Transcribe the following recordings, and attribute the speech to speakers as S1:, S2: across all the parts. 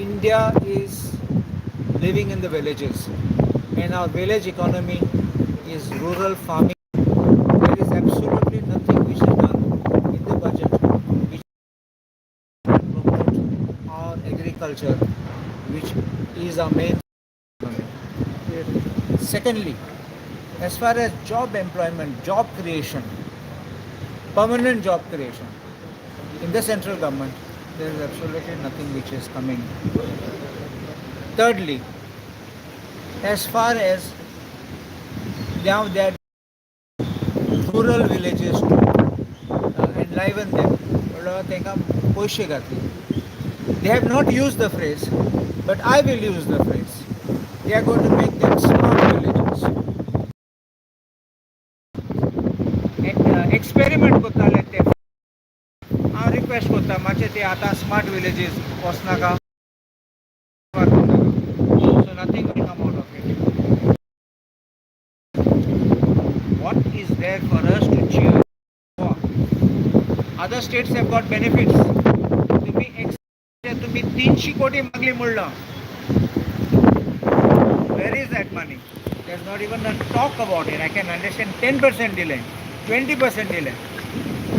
S1: India is living in the villages, and our village economy is rural farming. There is absolutely nothing which is done in the budget which promote our agriculture, which is our main economy. Secondly, as far as job employment, job creation, permanent job creation, in the central government, there is absolutely nothing which is coming. Thirdly, as far as now that rural villages to enliven them, they have not used the phrase, but I will use the phrase. They are going to make them smart villages. Experiment kottale te. I request kotta mache te ata smart villages osnaga. So nothing will come out of it. What is there for us to cheer for? Other states have got benefits. तुम्ही 300 कोटी मागली म्हणलं. Where is that money? There's not even a talk about it. I can understand 10% delay, 20% delay.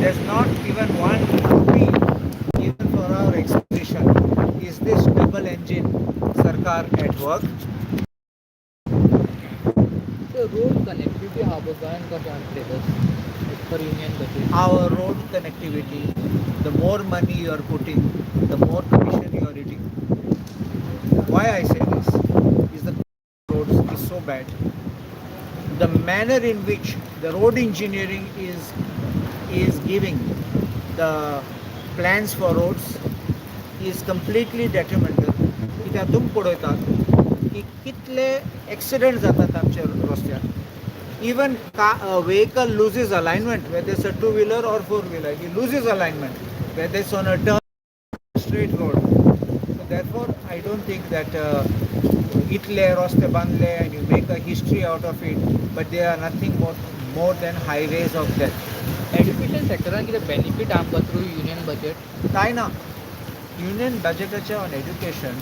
S1: There's not even one rupee even for our expedition. Is this double engine Sarkar at work?
S2: The road connectivity harbor and Kapan status for union budget.
S1: Our road connectivity, the more money you are putting, the more commission you are eating. Why I say this is the roads is so bad. The manner in which the road engineering is giving the plans for roads is completely detrimental. कित्यातून पळयतात की कितले accident जातात आमच्या रस्त्यार. Even a vehicle loses alignment, whether it's a two-wheeler or four-wheeler, he loses alignment, whether it's on a turn, straight road. So therefore, I don't think that itle roste bandle and you make a history out of it, but they are nothing more than highways of death.
S2: Education sector and the benefit आमकां through union budget.
S1: काय ना, union budget on education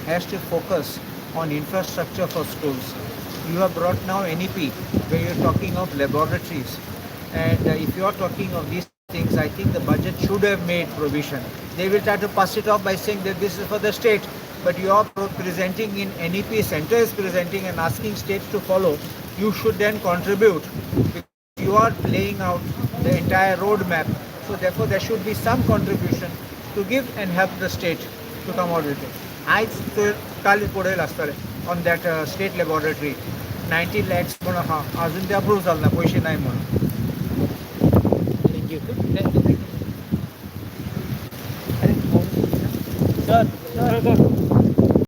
S1: has to focus on infrastructure for schools. You have brought now NEP, where you're talking of laboratories. And if you are talking of these things, I think the budget should have made provision. They will try to pass it off by saying that this is for the state. But you are presenting in NEP, center is presenting and asking states to follow. You should then contribute. You are laying out the entire roadmap. So therefore there should be some contribution to give and help the state to come out with it. I on that state laboratory 90 lakhs म्हणून हा अजून ते approve झालं ना पैसे नाही म्हणून.
S2: Thank you. Thank you.
S1: Sir